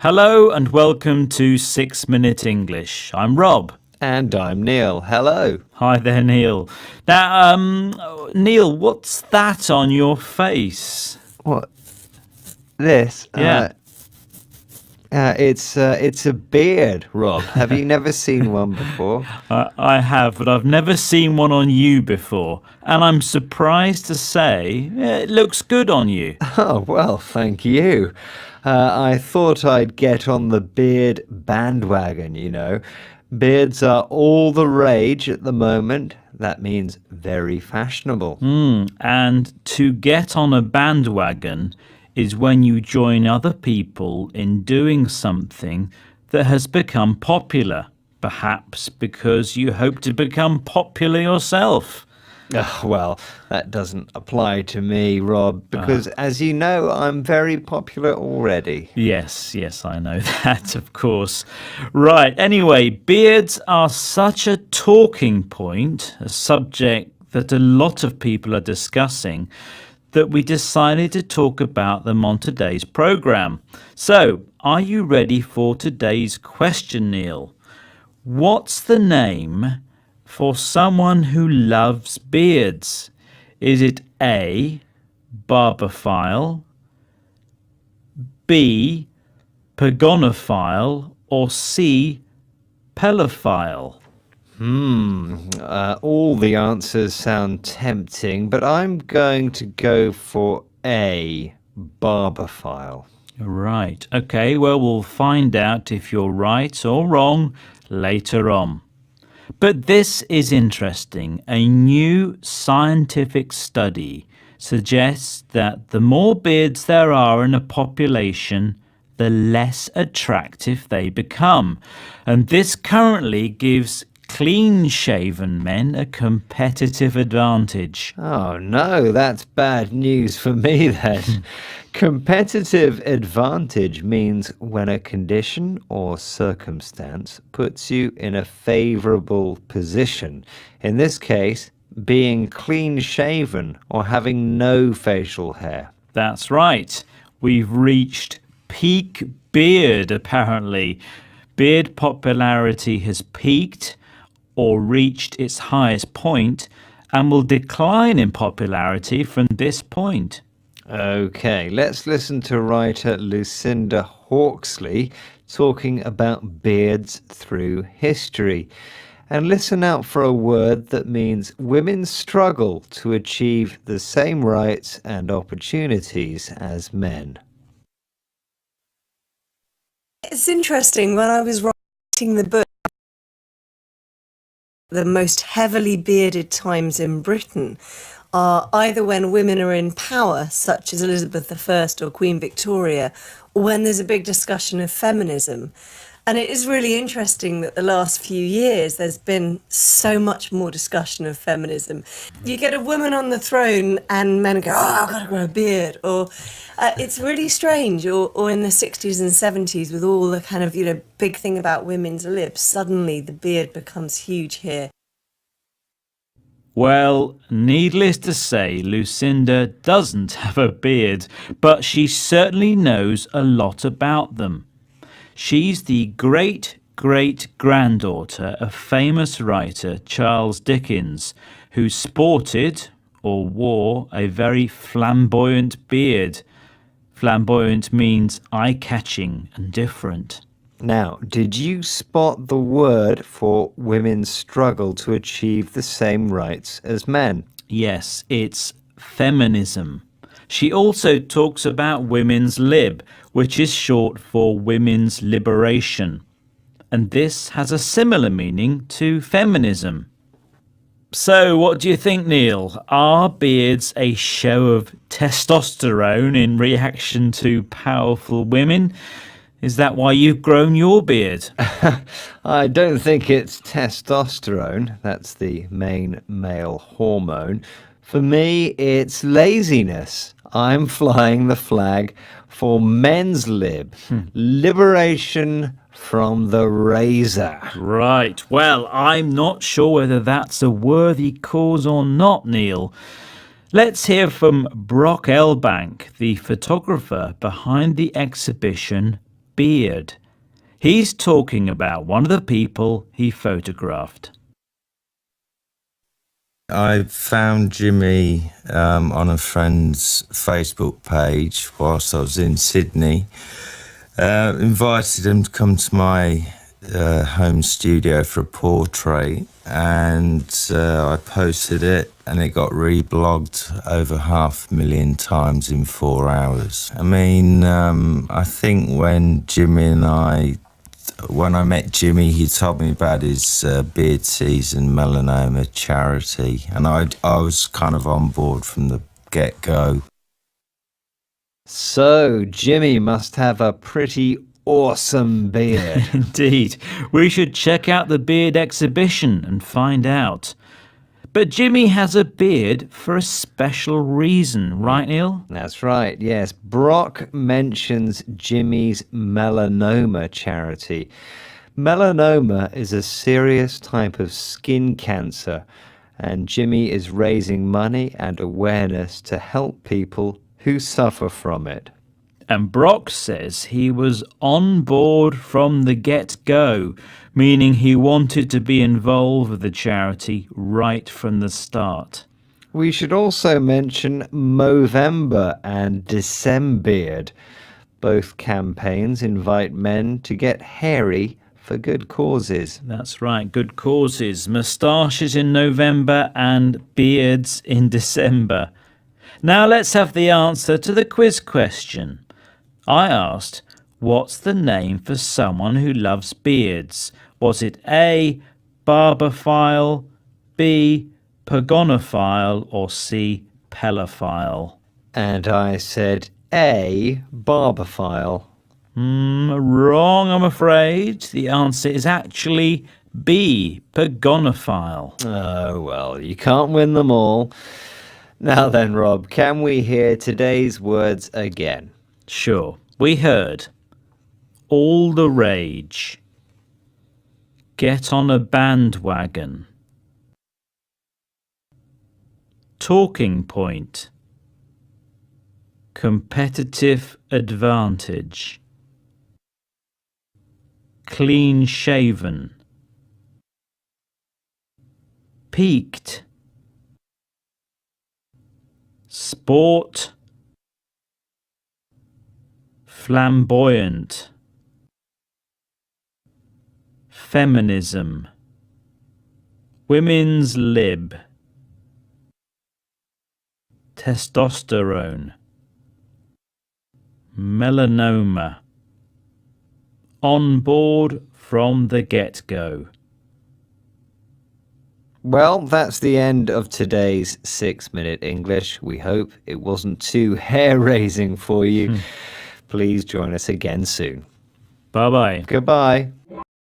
Hello and welcome to 6 Minute English. I'm Rob. And I'm Neil. Hello. Hi there, Neil. Now, Neil, what's that on your face? What? This? Yeah, It's a beard, Rob. Have you never seen one before? I have, but I've never seen one on you before. And I'm surprised to say it looks good on you. Oh, well, thank you. I thought I'd get on the beard bandwagon. Beards are all the rage at the moment. That means very fashionable. And to get on a bandwagon is when you join other people in doing something that has become popular, perhaps because you hope to become popular yourself. Well, that doesn't apply to me, Rob, because as you know, I'm very popular already. Yes, I know that, of course. Right, anyway, beards are such a talking point, a subject that a lot of people are discussing, that we decided to talk about them on today's programme. So, are you ready for today's question, Neil? What's the name for someone who loves beards? Is it A, barbophile, B, pagonophile, or C, pelophile? All the answers sound tempting, but I'm going to go for A, barbophile. Right. Okay, well, we'll find out if you're right or wrong later on. But this is interesting. A new scientific study suggests that the more beards there are in a population, the less attractive they become. And this currently gives clean-shaven men a competitive advantage. Oh no, that's bad news for me then. Competitive advantage means when a condition or circumstance puts you in a favorable position. In this case, being clean shaven or having no facial hair. That's right. We've reached peak beard, apparently. Beard popularity has peaked or reached its highest point and will decline in popularity from this point. Okay, let's listen to writer Lucinda Hawksley talking about beards through history. And listen out for a word that means women struggle to achieve the same rights and opportunities as men. It's interesting, when I was writing the book, the most heavily bearded times in Britain are either when women are in power, such as Elizabeth I or Queen Victoria, or when there's a big discussion of feminism. And it is really interesting that the last few years there's been so much more discussion of feminism. You get a woman on the throne and men go, oh, I've got to grow a beard. Or it's really strange. Or in the 60s and 70s with all the kind of, big thing about women's lips, suddenly the beard becomes huge here. Well, needless to say, Lucinda doesn't have a beard, but she certainly knows a lot about them. She's the great-great-granddaughter of famous writer Charles Dickens, who sported or wore a very flamboyant beard. Flamboyant means eye-catching and different. Now, did you spot the word for women's struggle to achieve the same rights as men? Yes, it's feminism. She also talks about women's lib, which is short for women's liberation. And this has a similar meaning to feminism. So, what do you think, Neil? Are beards a show of testosterone in reaction to powerful women? Is that why you've grown your beard? I don't think it's testosterone. That's the main male hormone. For me, it's laziness. I'm flying the flag for men's lib. Liberation from the razor. Right. Well, I'm not sure whether that's a worthy cause or not, Neil. Let's hear from Brock Elbank, the photographer behind the exhibition beard. He's talking about one of the people he photographed. I found Jimmy on a friend's Facebook page whilst I was in Sydney. Invited him to come to my home studio for a portrait, and I posted it, and it got reblogged over 500,000 times in 4 hours. I mean, I think when I met Jimmy, he told me about his beard season melanoma charity, and I was kind of on board from the get-go. So, Jimmy must have a pretty awesome beard. Indeed, we should check out the beard exhibition and find out. But Jimmy has a beard for a special reason, right, Neil? That's right, yes. Brock mentions Jimmy's melanoma charity. Melanoma is a serious type of skin cancer, and Jimmy is raising money and awareness to help people who suffer from it. And Brock says he was on board from the get-go, meaning he wanted to be involved with the charity right from the start. We should also mention Movember and Decembeard. Both campaigns invite men to get hairy for good causes. That's right, good causes. Moustaches in November and beards in December. Now let's have the answer to the quiz question. I asked, what's the name for someone who loves beards? Was it A, barbophile, B, pogonophile, or C, pelophile? And I said A, barbophile. Wrong, I'm afraid. The answer is actually B, pogonophile. Oh, well, you can't win them all. Now then, Rob, can we hear today's words again? Sure. We heard all the rage, get on a bandwagon, talking point, competitive advantage, clean shaven, peaked, sport, flamboyant, feminism, women's lib, testosterone, melanoma, on board from the get-go. Well, that's the end of today's 6-Minute English. We hope it wasn't too hair-raising for you. Please join us again soon. Bye-bye. Goodbye.